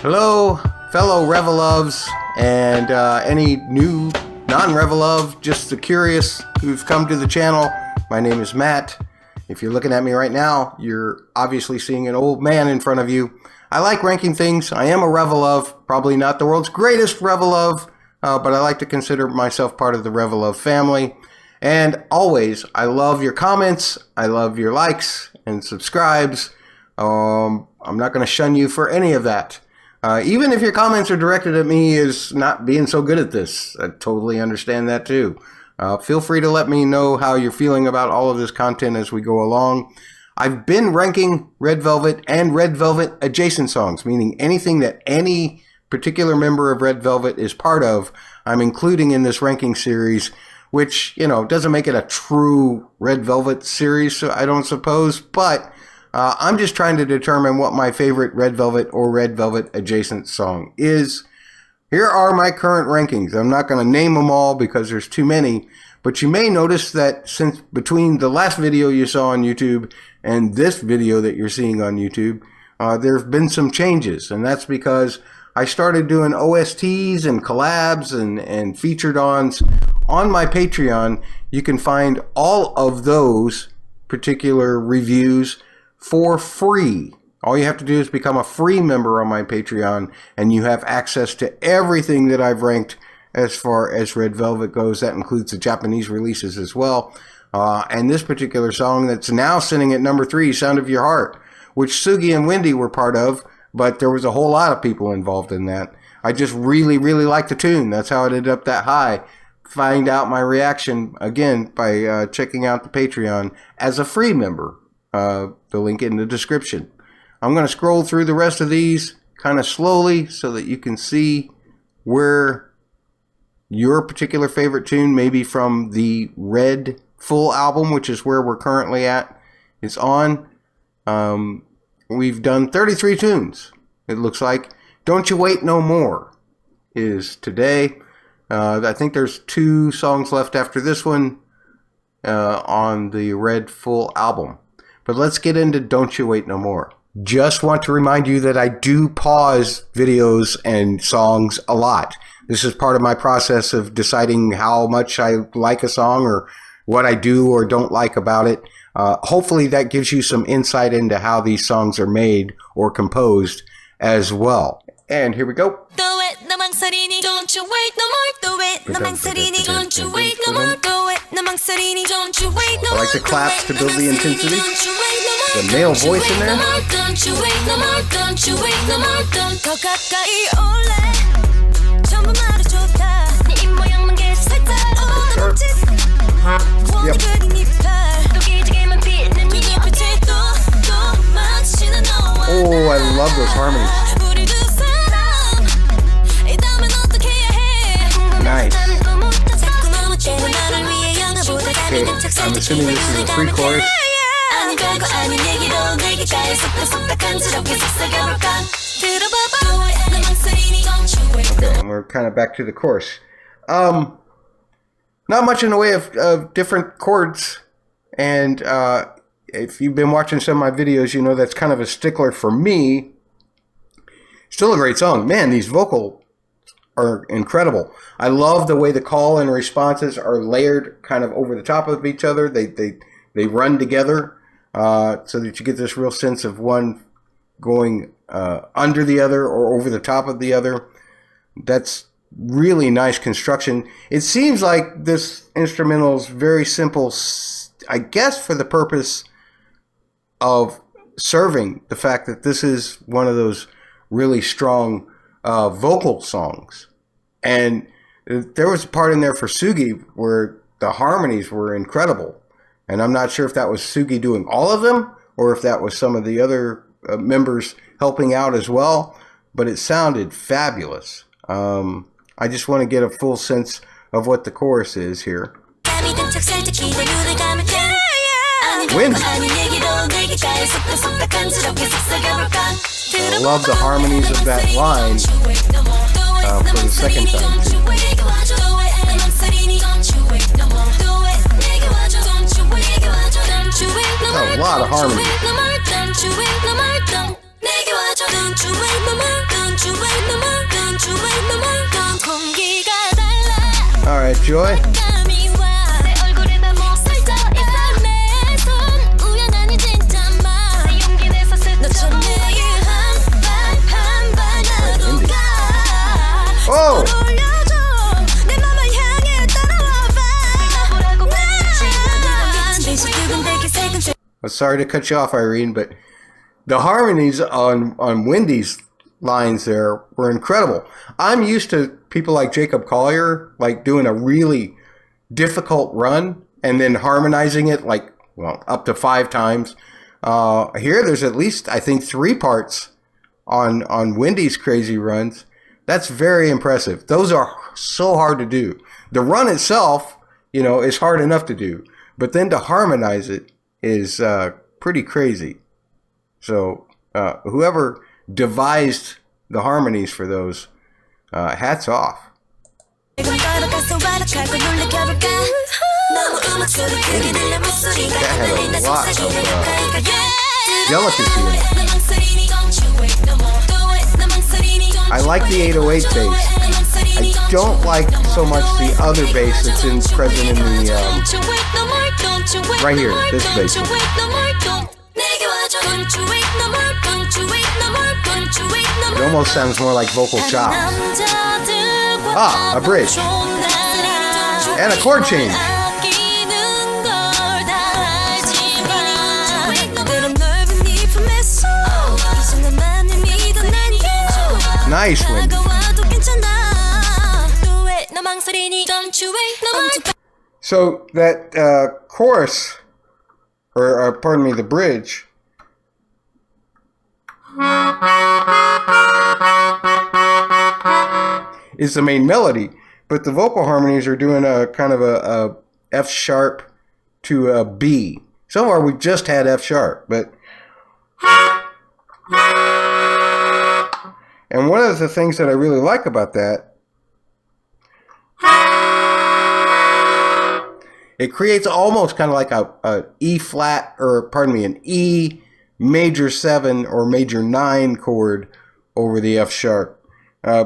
Hello, fellow Reveloves, and any new non-Revelove, just the curious who've come to the channel. My name is Matt. If you're looking at me right now, you're obviously seeing an old man in front of you. I like ranking things. I am a Revelove, probably not the world's greatest Revelove, but I like to consider myself part of the Revelove family. And always, I love your comments. I love your likes and subscribes. I'm not going to shun you for any of that. Even if your comments are directed at me as not being so good at this, I totally understand that too. Feel free to let me know how you're feeling about all of this content as we go along. I've been ranking Red Velvet and Red Velvet adjacent songs, meaning anything that any particular member of Red Velvet is part of, I'm including in this ranking series, which, you know, doesn't make it a true Red Velvet series, I don't suppose, but I'm just trying to determine what my favorite Red Velvet or Red Velvet adjacent song is. Here are my current rankings. I'm not going to name them all because there's too many, but you may notice that since between the last video you saw on YouTube and this video that you're seeing on YouTube, there have been some changes, and that's because I started doing OSTs and collabs and featured ons on my Patreon. You can find all of those particular reviews for free. All you have to do is become a free member on my Patreon, and you have access to everything that I've ranked as far as Red Velvet goes. That includes the Japanese releases as well. And this particular song that's now sitting at number 3, Sound of Your Heart, which Sugi and Wendy were part of, but there was a whole lot of people involved in that. I just really, really like the tune. That's how it ended up that high. Find out my reaction, again, by checking out the Patreon as a free member. The link in the description. I'm going to scroll through the rest of these kind of slowly so that you can see where your particular favorite tune, maybe from the Red full album, which is where we're currently at, is on. We've done 33 tunes, it looks like. Don't You Wait No More is today. I think there's 2 songs left after this one on the Red full album. But let's get into Don't You Wait No More. Just want to remind you that I do pause videos and songs a lot. This is part of my process of deciding how much I like a song or what I do or don't like about it. Hopefully that gives you some insight into how these songs are made or composed as well. And here we go. Don't you wait no more, do it. Don't you wait no more, do it. Don't you wait no more. I like the claps to build the intensity. The male voice in there. Don't you wait no more, don't you wait no more, don't 더 가까이 올래. 전부 말해줬다. 네 입모양만 계속 살짝 얻어먹지. 원이 그린 이빨. 또 기지개만 피는 네 눈빛에 또 마주치는 너와. Oh, I love those harmonies. Nice. Okay, I'm assuming this is a pre-chorus. Okay, and we're kind of back to the chorus. Not much in the way of different chords, and if you've been watching some of my videos, you know that's kind of a stickler for me. Still a great song. Man, these vocals are incredible. I love the way the call and responses are layered kind of over the top of each other. They run together so that you get this real sense of one going under the other or over the top of the other. That's really nice construction. It seems like this instrumental is very simple, I guess for the purpose of serving the fact that this is one of those really strong vocal songs. And there was a part in there for Sugi where the harmonies were incredible. And I'm not sure if that was Sugi doing all of them or if that was some of the other members helping out as well. But it sounded fabulous. I just want to get a full sense of what the chorus is here. Wendy. I love the harmonies of that line for the second time. A lot of harmony. All right, Joy. Oh! I'm sorry to cut you off, Irene, but the harmonies on Wendy's lines there were incredible. I'm used to people like Jacob Collier, like doing a really difficult run and then harmonizing it like, well, up to 5 times. Here, there's at least, I think, 3 parts on Wendy's crazy runs. That's very impressive. Those are so hard to do. The run itself, you know, is hard enough to do, but then to harmonize it is pretty crazy. So whoever devised the harmonies for those, hats off. That had a lot of delicacy in it. I like the 808 bass. I don't like so much the other bass that's present in the right here, this bass one. It almost sounds more like vocal chops. Ah, a bridge. And a chord change. Nice, Wendy. So that chorus, or pardon me, the bridge, is the main melody, but the vocal harmonies are doing a kind of a F sharp to a B. So far we've just had F sharp, but and one of the things that I really like about that, it creates almost kind of like a E flat, or pardon me, an E major 7 or major 9 chord over the F sharp,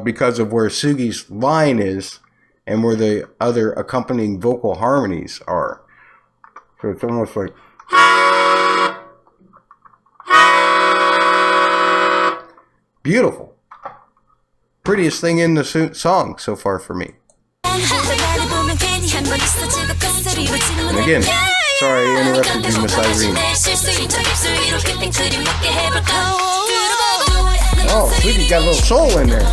because of where Sugi's line is and where the other accompanying vocal harmonies are. So it's almost like beautiful. Prettiest thing in the song so far for me. And again, sorry I interrupted you, Miss Irene. Oh, Sugi got a little soul in there.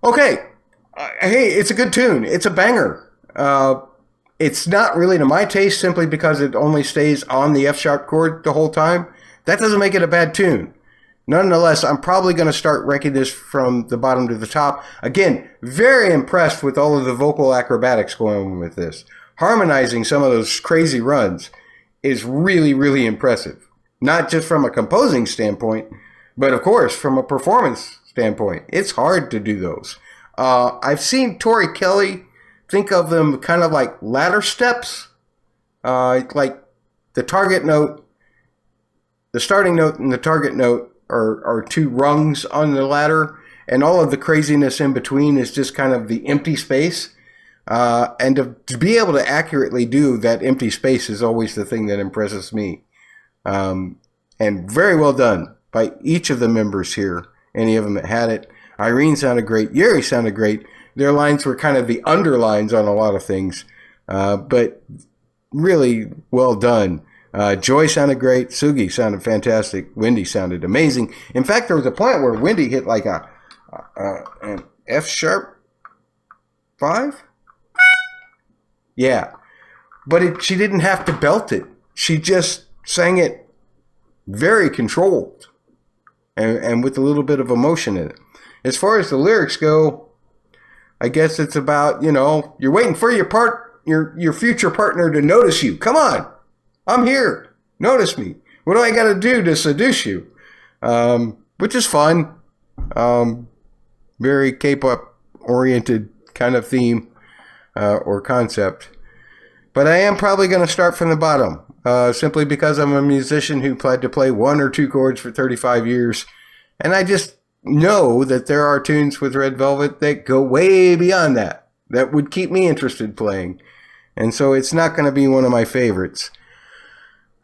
Okay, hey, it's a good tune. It's a banger. It's not really to my taste simply because it only stays on the F sharp chord the whole time. That doesn't make it a bad tune. Nonetheless, I'm probably going to start ranking this from the bottom to the top. Again, very impressed with all of the vocal acrobatics going on with this. Harmonizing some of those crazy runs is really, really impressive. Not just from a composing standpoint, but of course from a performance standpoint. It's hard to do those. I've seen Tori Kelly think of them kind of like ladder steps, like the target note, the starting note and the target note are 2 rungs on the ladder, and all of the craziness in between is just kind of the empty space. And to be able to accurately do that empty space is always the thing that impresses me. And very well done by each of the members here. Any of them that had it. Irene sounded great. Yuri sounded great. Their lines were kind of the underlines on a lot of things. But really well done. Joy sounded great. Sugi sounded fantastic. Wendy sounded amazing. In fact, there was a point where Wendy hit like an F sharp 5? Yeah. But she didn't have to belt it. She just sang it very controlled and with a little bit of emotion in it. As far as the lyrics go, I guess it's about, you're waiting for your future partner to notice you. Come on. I'm here. Notice me. What do I got to do to seduce you? Which is fun. Very K-pop oriented kind of theme or concept. But I am probably going to start from the bottom, simply because I'm a musician who had to play 1 or 2 chords for 35 years. And I just know that there are tunes with Red Velvet that go way beyond that would keep me interested playing. And so it's not going to be one of my favorites.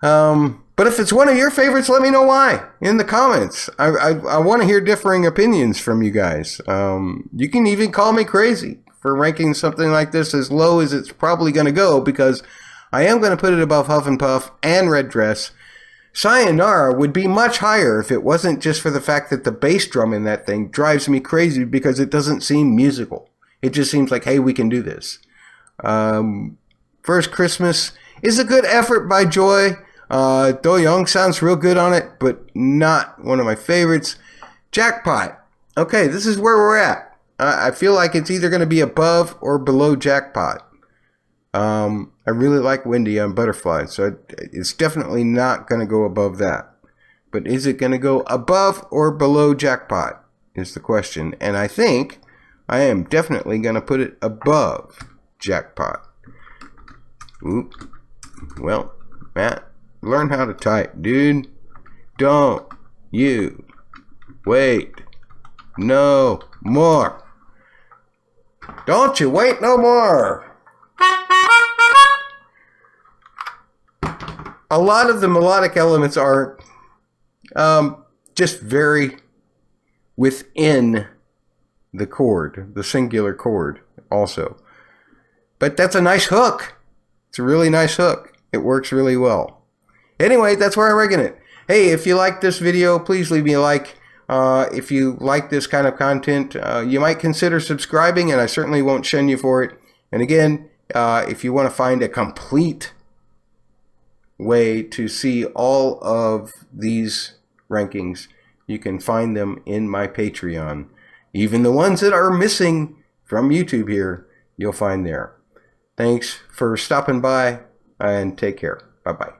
But if it's one of your favorites, let me know why in the comments. I want to hear differing opinions from you guys. You can even call me crazy for ranking something like this as low as it's probably going to go, because I am going to put it above Huff and Puff and Red Dress. Sayonara would be much higher if it wasn't just for the fact that the bass drum in that thing drives me crazy because it doesn't seem musical. It just seems like, hey, we can do this. First Christmas is a good effort by Joy. Do Young sounds real good on it, but not one of my favorites. Jackpot. Okay, this is where we're at. I feel like it's either going to be above or below Jackpot. I really like Windy on Butterfly, so it's definitely not going to go above that. But is it going to go above or below Jackpot is the question. And I think I am definitely going to put it above Jackpot. Oop. Well, Matt, learn how to type, dude. Don't you wait no more. Don't you wait no more. A lot of the melodic elements are just very within the chord, the singular chord also. But that's a nice hook. It's a really nice hook. It works really well. Anyway, that's where I'm ranking it. Hey, if you like this video, please leave me a like. If you like this kind of content, you might consider subscribing, and I certainly won't shun you for it. And again, if you want to find a complete way to see all of these rankings, you can find them in my Patreon. Even the ones that are missing from YouTube here, you'll find there. Thanks for stopping by, and take care. Bye-bye.